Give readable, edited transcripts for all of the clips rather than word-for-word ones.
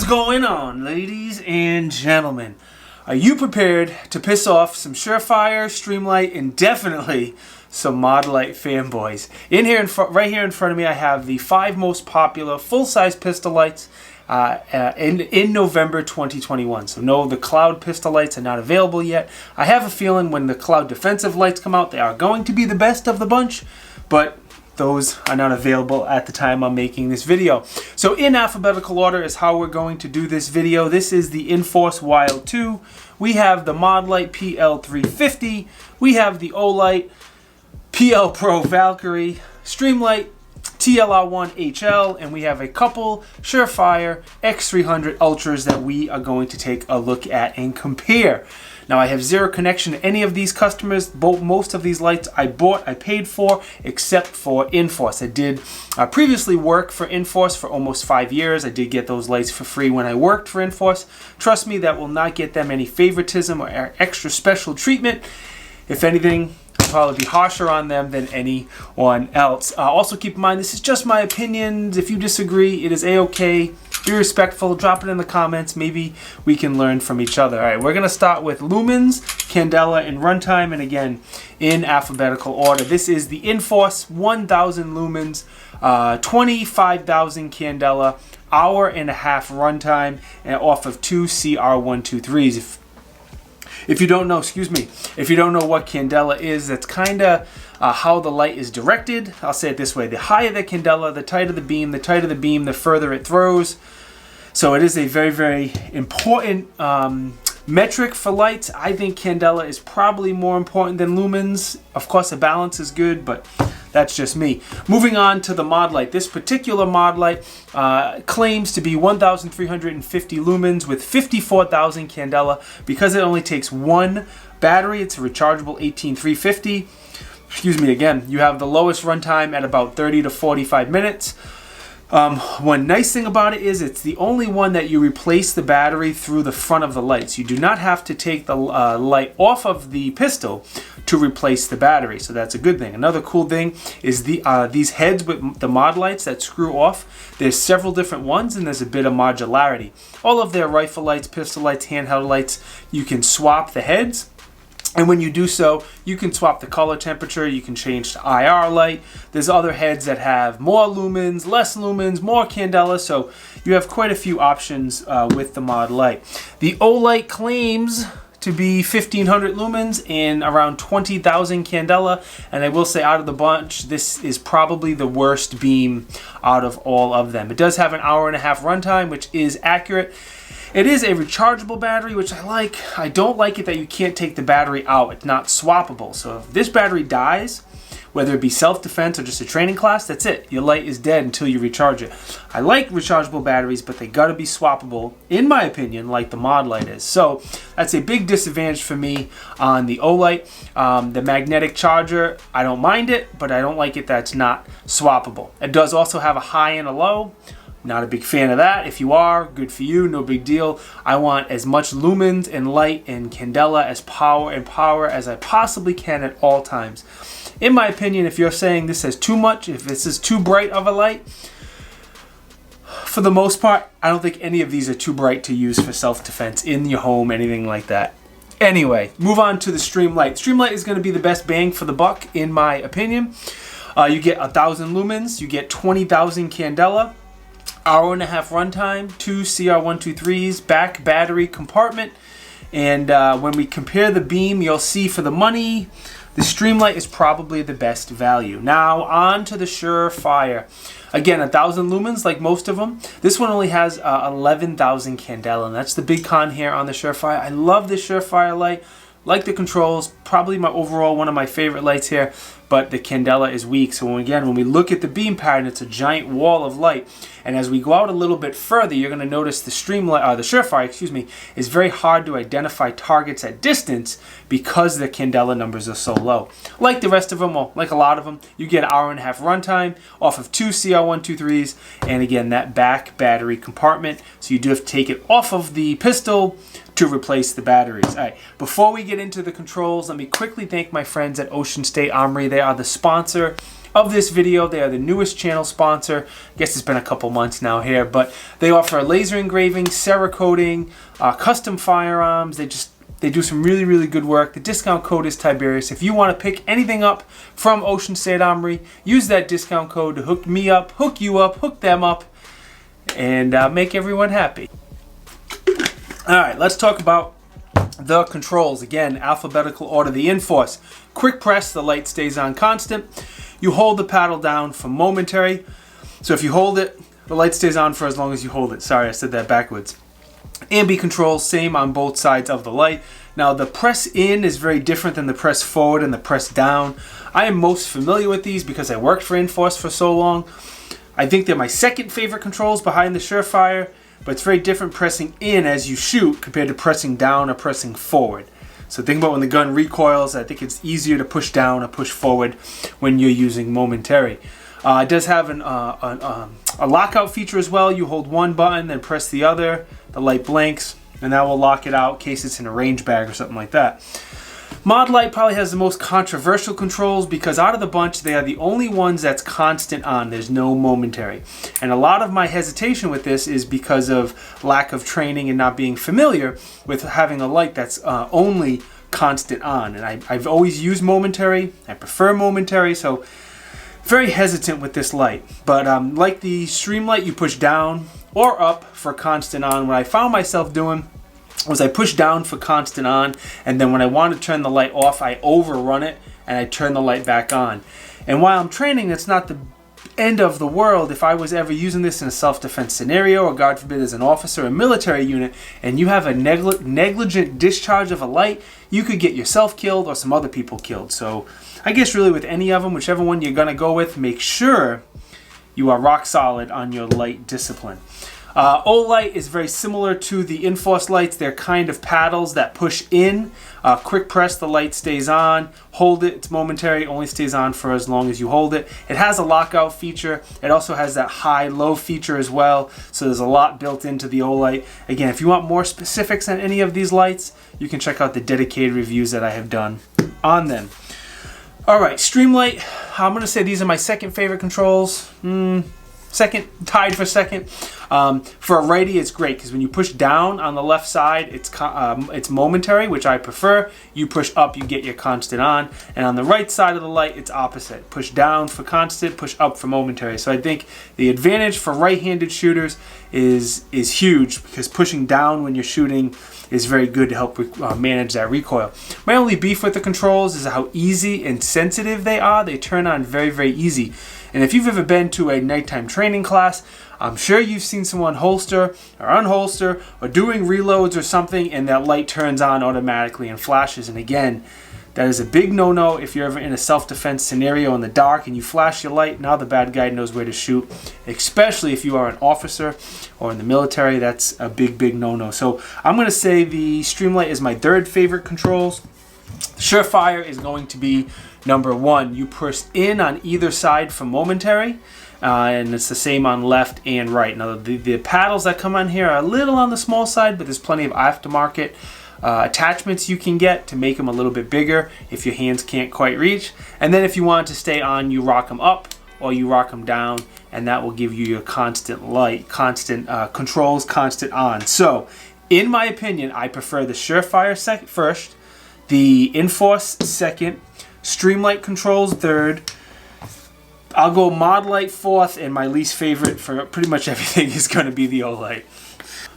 What's going on, ladies and gentlemen? Are you prepared to piss off some Surefire, Streamlight, and definitely some Modlite fanboys? Right here in front of me, I have the 5 most popular full-size pistol lights in November 2021. So no, the Cloud pistol lights are not available yet. I have a feeling when the Cloud defensive lights come out, they are going to be the best of the bunch, but those are not available at the time I'm making this video. So in alphabetical order is how we're going to do this video. This is the Inforce Wild 2. We have the Modlite PL350. We have the Olight PL Pro Valkyrie, Streamlight TLR1 HL, and we have a couple Surefire X300 Ultras that we are going to take a look at and compare. Now, I have zero connection to any of these customers. Most of these lights I paid for, except for Inforce. I did previously work for Inforce for almost 5 years. I did get those lights for free when I worked for Inforce. Trust me, that will not get them any favoritism or extra special treatment. If anything, I'll probably be harsher on them than anyone else. Also keep in mind, this is just my opinions. If you disagree, it is a-okay. Be respectful, drop it in the comments. Maybe we can learn from each other. All right, we're gonna start with lumens, candela, and runtime, and again, in alphabetical order. This is the Inforce 1000 lumens, 25,000 candela, hour-and-a-half runtime, and off of 2 CR123s. If you don't know, if you don't know what candela is, that's kind of how the light is directed. I'll say it this way: the higher the candela, the tighter the beam, the further it throws. So it is a very, very important metric for lights. I think candela is probably more important than lumens. Of course, the balance is good, but that's just me. Moving on to the Modlite. This particular Modlite claims to be 1,350 lumens with 54,000 candela. Because it only takes one battery, it's a rechargeable 18350. Excuse me again. You have the lowest runtime at about 30 to 45 minutes. One nice thing about it is it's the only one that you replace the battery through the front of the lights. You do not have to take the light off of the pistol to replace the battery, so that's a good thing. Another cool thing is these heads with the mod lights that screw off. There's several different ones, and there's a bit of modularity. All of their rifle lights, pistol lights, handheld lights, you can swap the heads. And when you do so, you can swap the color temperature, you can change to IR light. There's other heads that have more lumens, less lumens, more candela, so you have quite a few options with the Modlite. The Olight claims to be 1,500 lumens and around 20,000 candela, and I will say out of the bunch, this is probably the worst beam out of all of them. It does have an hour-and-a-half runtime, which is accurate. It is a rechargeable battery, which I like. I don't like it that you can't take the battery out. It's not swappable. So if this battery dies, whether it be self-defense or just a training class, that's it. Your light is dead until you recharge it. I like rechargeable batteries, but they gotta be swappable, in my opinion, like the Modlite is. So that's a big disadvantage for me on the Olight. The magnetic charger, I don't mind it, but I don't like it that it's not swappable. It does also have a high and a low. Not a big fan of that. If you are, good for you, no big deal. I want as much lumens and light and candela as power as I possibly can at all times. In my opinion, if you're saying this has too much, if this is too bright of a light, for the most part, I don't think any of these are too bright to use for self-defense in your home, anything like that. Anyway, move on to the Streamlight. Streamlight is going to be the best bang for the buck, in my opinion. You get 1,000 lumens, you get 20,000 candela, hour-and-a-half runtime, 2 CR123s, back battery compartment, and when we compare the beam, you'll see for the money, the Streamlight is probably the best value. Now, on to the Surefire. Again, 1,000 lumens, like most of them. This one only has 11,000 candela, and that's the big con here on the Surefire. I love the Surefire light. Like the controls, probably one of my favorite lights here, but the candela is weak. So when we look at the beam pattern, it's a giant wall of light. And as we go out a little bit further, you're going to notice the Surefire, is very hard to identify targets at distance because the candela numbers are so low. Like the rest of them, well, like a lot of them, you get an hour-and-a-half runtime off of 2 CR123s, and again, that back battery compartment. So you do have to take it off of the pistol to replace the batteries. All right, before we get into the controls, let me quickly thank my friends at Ocean State Armory. They are the sponsor of this video. They are the newest channel sponsor. I guess it's been a couple months now here, but they offer laser engraving, Cerakoting, custom firearms. They do some really, really good work. The discount code is Tiberious. If you want to pick anything up from Ocean State Armory, use that discount code to hook me up, hook you up, hook them up, and make everyone happy. All right, let's talk about the controls. Again, alphabetical order. The Inforce. Quick press, the light stays on constant. You hold the paddle down for momentary. So if you hold it, the light stays on for as long as you hold it. Sorry, I said that backwards. Ambi controls, same on both sides of the light. Now the press in is very different than the press forward and the press down. I am most familiar with these because I worked for Inforce for so long. I think they're my second favorite controls behind the Surefire, but it's very different pressing in as you shoot compared to pressing down or pressing forward. So think about when the gun recoils, I think it's easier to push down or push forward when you're using momentary. It does have a lockout feature as well. You hold one button, then press the other. The light blinks, and that will lock it out in case it's in a range bag or something like that. Modlite probably has the most controversial controls because out of the bunch, they are the only ones that's constant on. There's no momentary. And a lot of my hesitation with this is because of lack of training and not being familiar with having a light that's only constant on. And I've always used momentary. I prefer momentary, so very hesitant with this light. But like the Streamlight, you push down or up for constant on. What I found myself doing was I push down for constant on, and then when I want to turn the light off, I overrun it and I turn the light back on. And while I'm training, it's not the end of the world. If I was ever using this in a self-defense scenario, or God forbid as an officer or military unit, and you have a negligent discharge of a light, you could get yourself killed or some other people killed. So I guess really with any of them, whichever one you're going to go with, make sure you are rock solid on your light discipline. Olight is very similar to the Inforce lights. They're kind of paddles that push in. Quick press, the light stays on. Hold it, it's momentary, only stays on for as long as you hold it. It has a lockout feature. It also has that high-low feature as well. So there's a lot built into the Olight. Again, if you want more specifics on any of these lights, you can check out the dedicated reviews that I have done on them. All right, Streamlight. I'm going to say these are my second favorite controls. Second, tied for second. For a righty, it's great because when you push down on the left side, it's momentary, which I prefer. You push up, you get your constant on. And on the right side of the light, it's opposite. Push down for constant, push up for momentary. So I think the advantage for right-handed shooters is huge because pushing down when you're shooting is very good to help manage that recoil. My only beef with the controls is how easy and sensitive they are. They turn on very, very easy. And if you've ever been to a nighttime training class, I'm sure you've seen someone holster or unholster or doing reloads or something, and that light turns on automatically and flashes. And again, that is a big no-no if you're ever in a self-defense scenario in the dark and you flash your light. Now the bad guy knows where to shoot, especially if you are an officer or in the military. That's a big, big no-no. So I'm going to say the Streamlight is my third favorite controls. Surefire is going to be number one. You push in on either side for momentary, and it's the same on left and right. Now the paddles that come on here are a little on the small side, but there's plenty of aftermarket attachments you can get to make them a little bit bigger if your hands can't quite reach. And then if you want to stay on, you rock them up or you rock them down, and that will give you your constant light, constant controls, constant on. So in my opinion, I prefer the Surefire first, the Inforce second, Streamlight controls third. I'll go Modlite fourth, and my least favorite for pretty much everything is going to be the Olight.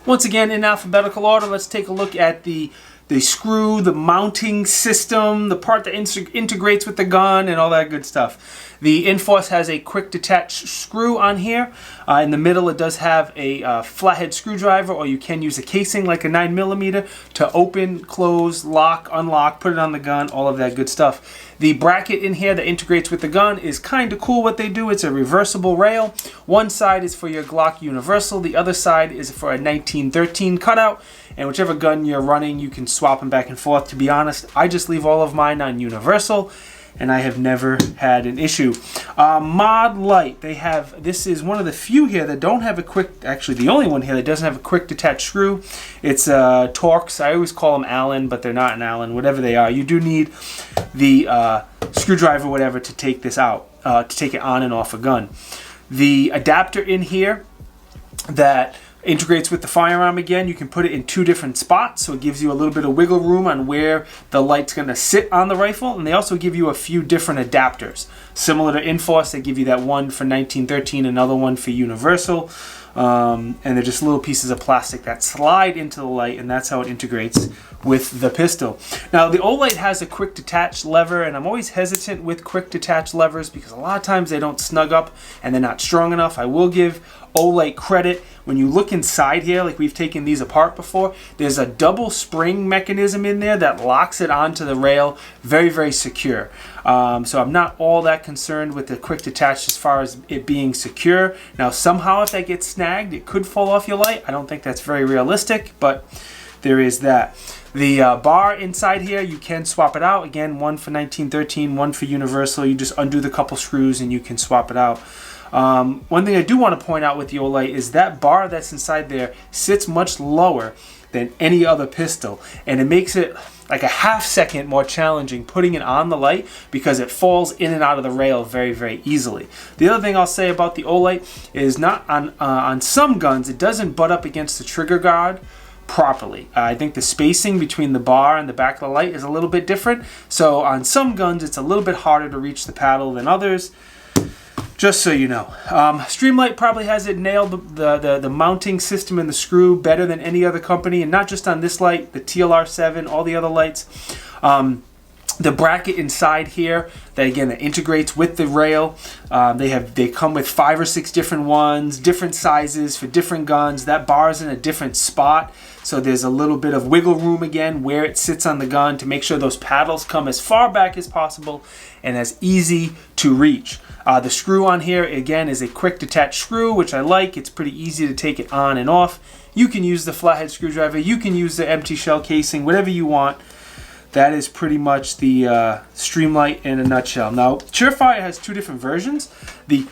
Once again, in alphabetical order, let's take a look at the screw, the mounting system, the part that integrates with the gun, and all that good stuff. The Inforce has a quick detach screw on here. In the middle, it does have a flathead screwdriver, or you can use a casing like a 9mm to open, close, lock, unlock, put it on the gun, all of that good stuff. The bracket in here that integrates with the gun is kind of cool what they do. It's a reversible rail. One side is for your Glock Universal. The other side is for a 1913 cutout. And whichever gun you're running, you can swap them back and forth. To be honest, I just leave all of mine on Universal, and I have never had an issue. Modlite, this is one of the few here that don't have a quick, actually the only one here that doesn't have a quick detach screw. It's Torx. I always call them Allen, but they're not an Allen, whatever they are. You do need the screwdriver, whatever, to take this out. to take it on and off a gun. The adapter in here that integrates with the firearm, again, you can put it in 2 different spots, so it gives you a little bit of wiggle room on where the light's going to sit on the rifle. And they also give you a few different adapters, similar to Inforce. They give you that one for 1913, another one for Universal, and they're just little pieces of plastic that slide into the light, and that's how it integrates with the pistol. Now, the Olight has a quick detach lever, and I'm always hesitant with quick detach levers because a lot of times they don't snug up and they're not strong enough. I will give Olight credit. When you look inside here, like we've taken these apart before, there's a double spring mechanism in there that locks it onto the rail. Very, very secure. So I'm not all that concerned with the quick detach as far as it being secure. Now, somehow if that gets snagged, it could fall off your light. I don't think that's very realistic, but there is that. The bar inside here, you can swap it out. Again, one for 1913, one for Universal. You just undo the couple screws and you can swap it out. One thing I do want to point out with the Olight is that bar that's inside there sits much lower than any other pistol, and it makes it like a half second more challenging putting it on the light because it falls in and out of the rail very, very easily. The other thing I'll say about the Olight is not on some guns, it doesn't butt up against the trigger guard properly. I think the spacing between the bar and the back of the light is a little bit different, so on some guns it's a little bit harder to reach the paddle than others. Just so you know. Streamlight probably has it nailed, the mounting system and the screw better than any other company, and not just on this light, the TLR7, all the other lights. The bracket inside here, that again, that integrates with the rail. They come with 5 or 6 different ones, different sizes for different guns. That bar's in a different spot, so there's a little bit of wiggle room again where it sits on the gun to make sure those paddles come as far back as possible and as easy to reach. The screw on here, again, is a quick detach screw, which I like. It's pretty easy to take it on and off. You can use the flathead screwdriver. You can use the empty shell casing, whatever you want. That is pretty much the Streamlight in a nutshell. Now, Surefire has 2 different versions. The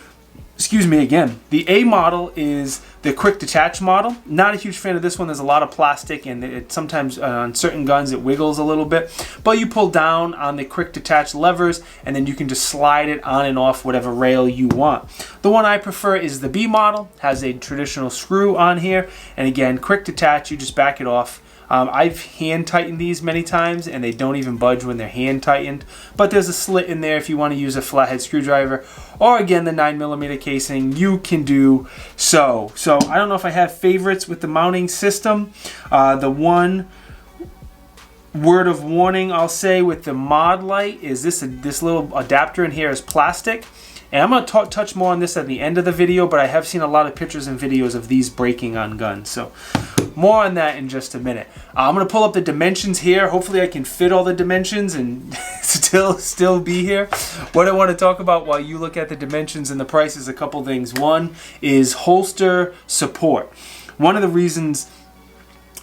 A model is the quick detach model. Not a huge fan of this one. There's a lot of plastic, and it sometimes on certain guns it wiggles a little bit. But you pull down on the quick detach levers, and then you can just slide it on and off whatever rail you want. The one I prefer is the B model. Has a traditional screw on here, and again, quick detach. You just back it off. I've hand tightened these many times and they don't even budge when they're hand tightened, but there's a slit in there if you want to use a flathead screwdriver, or again the 9mm casing, you can do so. So I don't know if I have favorites with the mounting system. The one word of warning I'll say with the Modlite is this little adapter in here is plastic. And I'm going to touch more on this at the end of the video, but I have seen a lot of pictures and videos of these breaking on guns. So more on that in just a minute. I'm going to pull up the dimensions here. Hopefully I can fit all the dimensions and still be here. What I want to talk about while you look at the dimensions and the price is a couple things. One is holster support. One of the reasons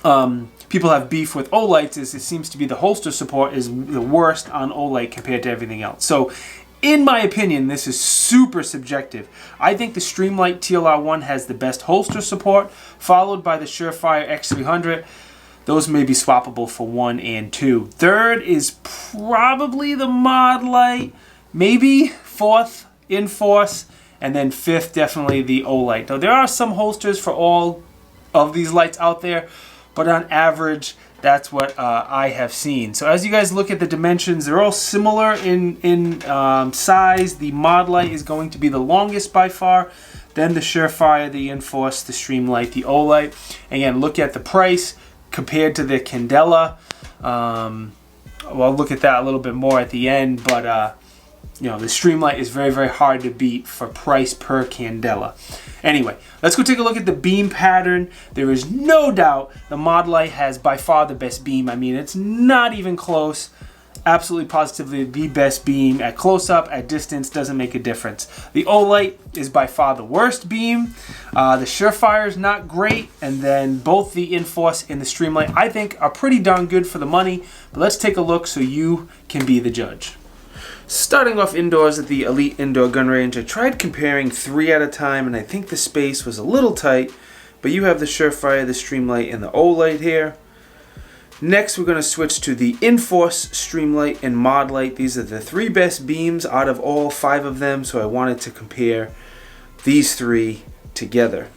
people have beef with Olights is it seems to be the holster support is the worst on Olight compared to everything else. So in my opinion, this is super subjective. I think the Streamlight TLR1 has the best holster support, followed by the Surefire X300. Those may be swappable for 1 and 2. Third is probably the Modlite, maybe 4th, Inforce, and then 5th, definitely the Olight. Now, there are some holsters for all of these lights out there, but on average, that's what I have seen. So as you guys look at the dimensions, they're all similar in size. The Modlite is going to be the longest by far, then the Surefire, the Inforce, the Streamlight, the Olight. Again, look at the price compared to the Candela. We'll look at that a little bit more at the end, but you know, the Streamlight is very, very hard to beat for price per Candela. Anyway, let's go take a look at the beam pattern. There is no doubt the Modlite has by far the best beam. I mean, it's not even close. Absolutely positively the best beam. At close-up, at distance, doesn't make a difference. The Olight is by far the worst beam. The Surefire is not great. And then both the Inforce and the Streamlight, I think, are pretty darn good for the money. But let's take a look so you can be the judge. Starting off indoors at the Elite Indoor Gun Range, I tried comparing 3 at a time, and I think the space was a little tight, but you have the Surefire, the Streamlight, and the Olight here. Next, we're going to switch to the Inforce, Streamlight, and Modlite. These are the 3 best beams out of all 5 of them, so I wanted to compare these 3 together.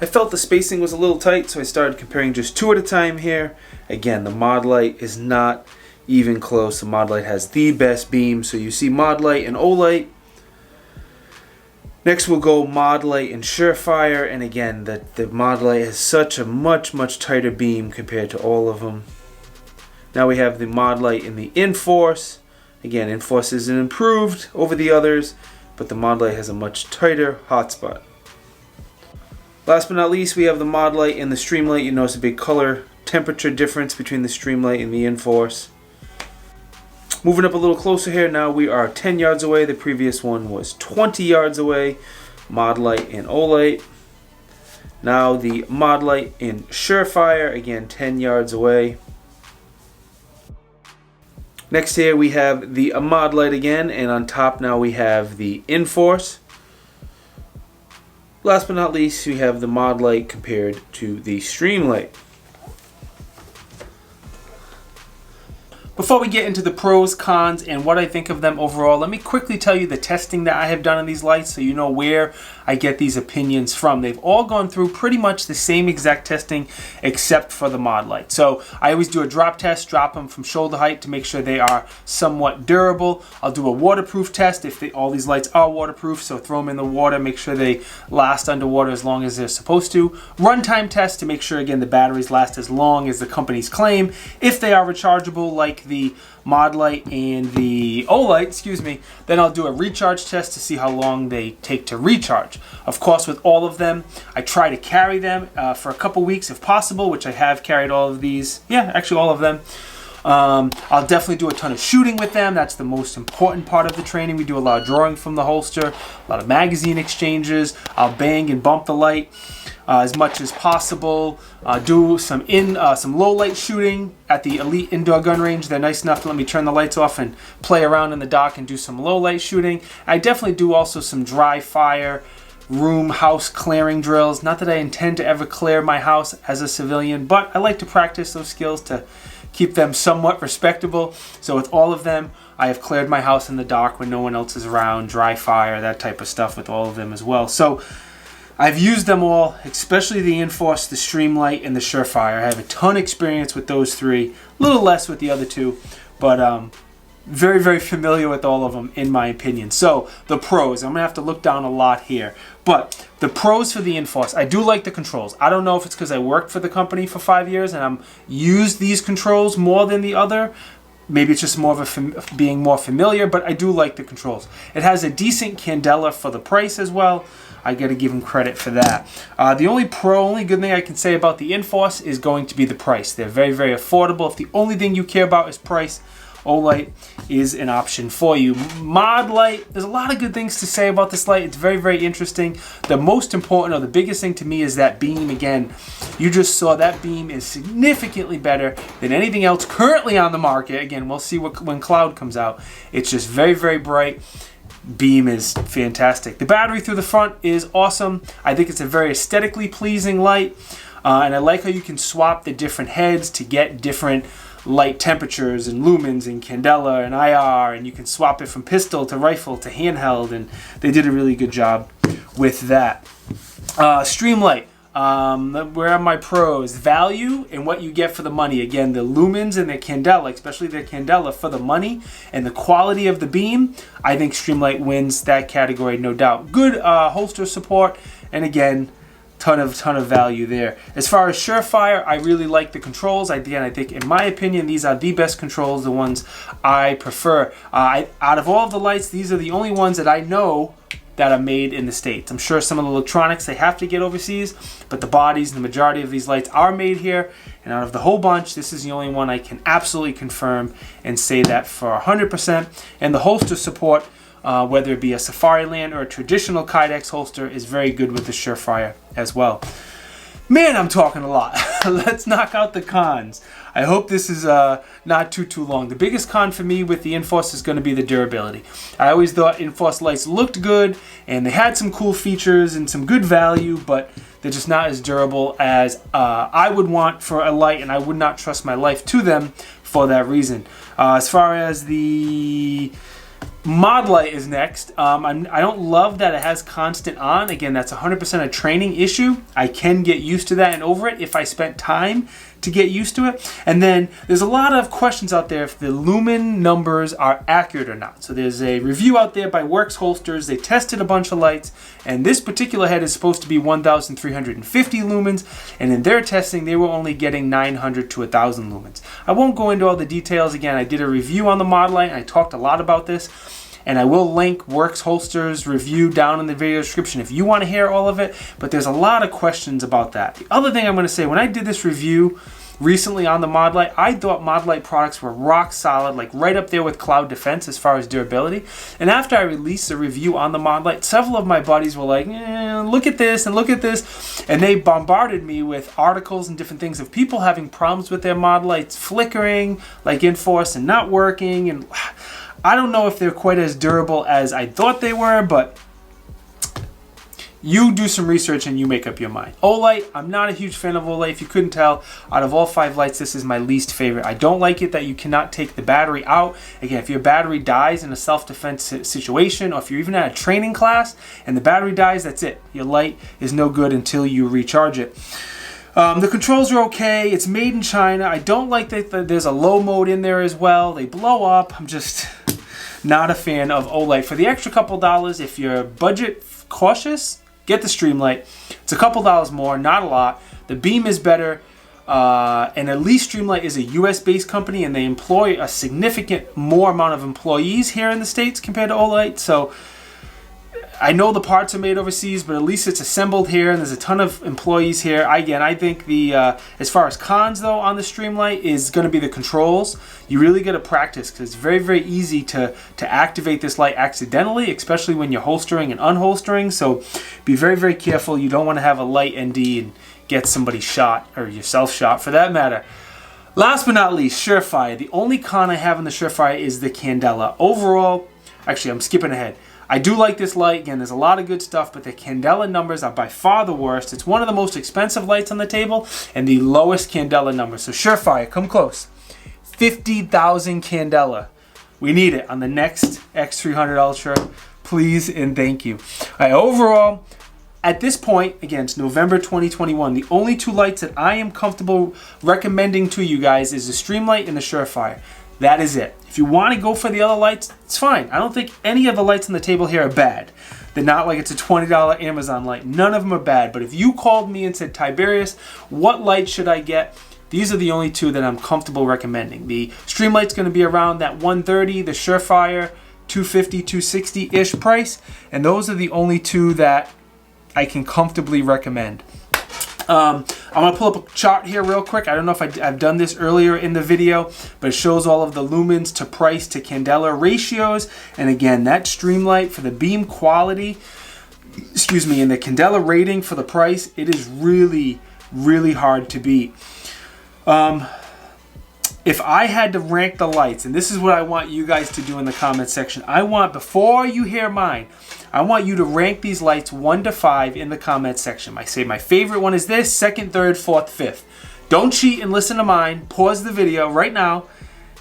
I felt the spacing was a little tight, so I started comparing just 2 at a time here. Again, the Modlite is not even close. The Modlite has the best beam, so you see Modlite and Olight. Next we'll go Modlite and Surefire, and again the Modlite has such a much tighter beam compared to all of them. Now we have the Modlite and the Inforce. Again, Inforce is improved over the others, but the Modlite has a much tighter hotspot. Last but not least, we have the Modlite and the Streamlight. You notice a big color temperature difference between the Streamlight and the Inforce. Moving up a little closer here, now we are 10 yards away. The previous one was 20 yards away. Modlite and Olight. Now the Modlite and Surefire, again 10 yards away. Next here we have the Modlite again, and on top now we have the Inforce. Last but not least, we have the Modlite compared to the Streamlight. Before we get into the pros, cons, and what I think of them overall, let me quickly tell you the testing that I have done on these lights so you know where I get these opinions from. They've all gone through pretty much the same exact testing except for the Modlite. So I always do a drop test, drop them from shoulder height to make sure they are somewhat durable. I'll do a waterproof test if all these lights are waterproof, so throw them in the water, make sure they last underwater as long as they're supposed to. Runtime test to make sure, again, the batteries last as long as the companies claim. If they are rechargeable like the Modlite and the Olight, then I'll do a recharge test to see how long they take to recharge. Of course, with all of them, I try to carry them for a couple weeks if possible, which I have carried all of these. Yeah, actually all of them. I'll definitely do a ton of shooting with them. That's the most important part of the training. We do a lot of drawing from the holster, a lot of magazine exchanges. I'll bang and bump the light as much as possible. Do some low light shooting at the Elite Indoor Gun Range. They're nice enough to let me turn the lights off and play around in the dark and do some low light shooting. I definitely do also some dry fire house clearing drills. Not that I intend to ever clear my house as a civilian, but I like to practice those skills to keep them somewhat respectable. So with all of them, I have cleared my house in the dark when no one else is around, dry fire, that type of stuff with all of them as well. So I've used them all, especially the Inforce, the Streamlight, and the Surefire. I have a ton of experience with those 3, a little less with the other 2, but very familiar with all of them in my opinion. So the pros, I'm gonna have to look down a lot here, but the pros for the Inforce, I do like the controls. I don't know if it's because I worked for the company for 5 years and I'm used these controls more than the other. Maybe it's just more of being more familiar, but I do like the controls. It has a decent candela for the price as well. I got to give them credit for that. The only good thing I can say about the Inforce is going to be the price. They're very affordable. If the only thing you care about is price, Olight is an option for you. Modlite, there's a lot of good things to say about this light. It's very interesting. The most important or the biggest thing to me is that beam. Again, you just saw that beam is significantly better than anything else currently on the market. Again, we'll see when Cloud comes out. It's just very bright. Beam is fantastic. The battery through the front is awesome. I think it's a very aesthetically pleasing light, and I like how you can swap the different heads to get different light temperatures and lumens and candela and IR, and you can swap it from pistol to rifle to handheld, and they did a really good job with that. Streamlight. Where are my pros? Value and what you get for the money. Again, the lumens and the candela, especially the candela, for the money and the quality of the beam, I think Streamlight wins that category, no doubt. Good holster support, and again, ton of value there. As far as Surefire, I really like the controls. Again, I think, in my opinion, these are the best controls, the ones I prefer. Out of all of the lights, these are the only ones that I know that are made in the States. I'm sure some of the electronics they have to get overseas, but the bodies and the majority of these lights are made here. And out of the whole bunch, this is the only one I can absolutely confirm and say that for 100%. And the holster support, whether it be a Safariland or a traditional Kydex holster, is very good with the Surefire as well. Man, I'm talking a lot. Let's knock out the cons. I hope this is not too long. The biggest con for me with the Inforce is going to be the durability. I always thought Inforce lights looked good and they had some cool features and some good value, but They're just not as durable as I would want for a light, and I would not trust my life to them for that reason. As far as the Modlite is next. I don't love that it has constant on. Again, that's 100% a training issue. I can get used to that and over it if I spent time to get used to it. And then there's a lot of questions out there if the lumen numbers are accurate or not. So there's a review out there by Works Holsters. They tested a bunch of lights, and this particular head is supposed to be 1,350 lumens, and in their testing they were only getting 900 to 1,000 lumens. I won't go into all the details. Again, I did a review on the Modlite and I talked a lot about this, and I will link Works Holsters review down in the video description if you want to hear all of it, but there's a lot of questions about that. The other thing I'm going to say, when I did this review recently on the Modlite, I thought Modlite products were rock solid, like right up there with Cloud Defense as far as durability. And after I released a review on the Modlite, several of my buddies were like, look at this and look at this. And they bombarded me with articles and different things of people having problems with their Modlites flickering, like Inforce, and not working. And I don't know if they're quite as durable as I thought they were, but you do some research and you make up your mind. Olight, I'm not a huge fan of Olight. If you couldn't tell, out of all 5 lights, this is my least favorite. I don't like it that you cannot take the battery out. Again, if your battery dies in a self-defense situation, or if you're even at a training class and the battery dies, that's it. Your light is no good until you recharge it. The controls are okay. It's made in China. I don't like that there's a low mode in there as well. They blow up. I'm just not a fan of Olight. For the extra couple dollars, if you're budget cautious, get the Streamlight. It's a couple dollars more, not a lot. The beam is better, and at least Streamlight is a US-based company, and they employ a significant more amount of employees here in the States compared to Olight. So I know the parts are made overseas, but at least it's assembled here, and there's a ton of employees here. Again, I think the as far as cons though on the Streamlight is going to be the controls. You really got to practice because it's very, very easy to activate this light accidentally, especially when you're holstering and unholstering. So be very, very careful. You don't want to have a light ND and get somebody shot, or yourself shot for that matter. Last but not least, Surefire. The only con I have in the Surefire is the candela. Overall, actually I'm skipping ahead. I do like this light. Again, there's a lot of good stuff, but the candela numbers are by far the worst. It's one of the most expensive lights on the table and the lowest candela number. So Surefire, come close. 50,000 candela. We need it on the next X300 Ultra. Please and thank you. All right, overall, at this point, again, it's November 2021. The only 2 lights that I am comfortable recommending to you guys is the Streamlight and the Surefire. That is it. If you want to go for the other lights, it's fine. I don't think any of the lights on the table here are bad. They're not like it's a $20 Amazon light. None of them are bad. But if you called me and said, Tiberious, what light should I get? These are the only 2 that I'm comfortable recommending. The Streamlight's going to be around that $130, the Surefire $250, $260-ish price. And those are the only 2 that I can comfortably recommend. I'm going to pull up a chart here real quick. I don't know if I've done this earlier in the video, but it shows all of the lumens to price to candela ratios. And again, that Streamlight for the beam quality, excuse me, and the candela rating for the price, it is really, really hard to beat. If I had to rank the lights, and this is what I want you guys to do in the comment section, I want, before you hear mine, I want you to rank these lights 1 to 5 in the comment section. I say my favorite one is this, second, third, fourth, fifth. Don't cheat and listen to mine. Pause the video right now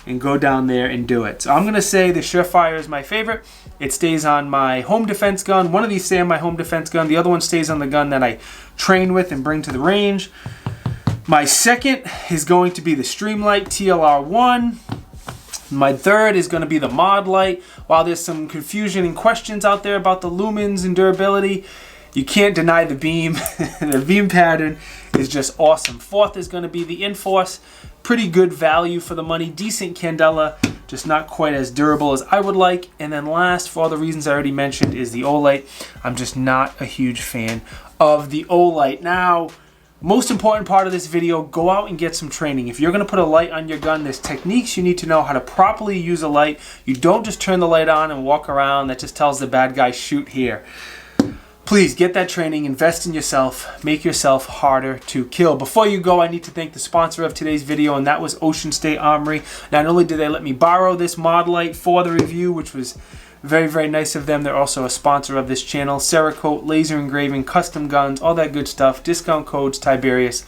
and go down there and do it. So I'm going to say the Surefire is my favorite. It stays on my home defense gun. One of these stay on my home defense gun. The other one stays on the gun that I train with and bring to the range. My second is going to be the Streamlight TLR1. My third is going to be the Modlite. While there's some confusion and questions out there about the lumens and durability, you can't deny the beam. The beam pattern is just awesome. Fourth is going to be the Inforce. Pretty good value for the money. Decent candela, just not quite as durable as I would like. And then last, for all the reasons I already mentioned, is the Olight. I'm just not a huge fan of the Olight. Now, most important part of this video, go out and get some training. If you're going to put a light on your gun, there's techniques you need to know how to properly use a light. You don't just turn the light on and walk around. That just tells the bad guy, shoot here. Please get that training, invest in yourself, make yourself harder to kill. Before you go, I need to thank the sponsor of today's video, and that was Ocean State Armory. Not only did they let me borrow this Modlite for the review, which was Very, very nice of them. They're also a sponsor of this channel. Cerakote, laser engraving, custom guns, all that good stuff. Discount codes, Tiberious.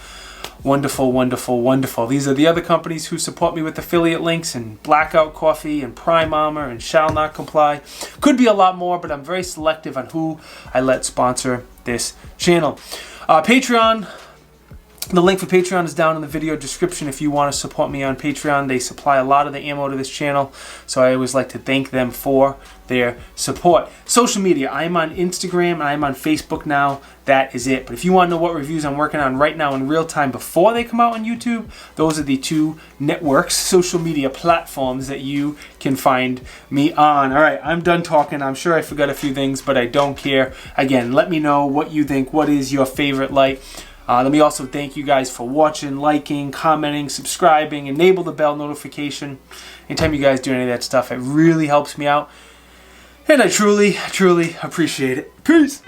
Wonderful, wonderful, wonderful. These are the other companies who support me with affiliate links, and Blackout Coffee and Prime Armor and Shall Not Comply. Could be a lot more, but I'm very selective on who I let sponsor this channel. Patreon. The link for Patreon is down in the video description if you want to support me on Patreon. They supply a lot of the ammo to this channel, so I always like to thank them for their support. Social media. I am on Instagram and I am on Facebook now. That is it. But if you want to know what reviews I'm working on right now in real time before they come out on YouTube, those are the two networks, social media platforms that you can find me on. All right, I'm done talking. I'm sure I forgot a few things, but I don't care. Again, let me know what you think. What is your favorite light? Let me also thank you guys for watching, liking, commenting, subscribing, enable the bell notification. Anytime you guys do any of that stuff, it really helps me out. And I truly, truly appreciate it. Peace!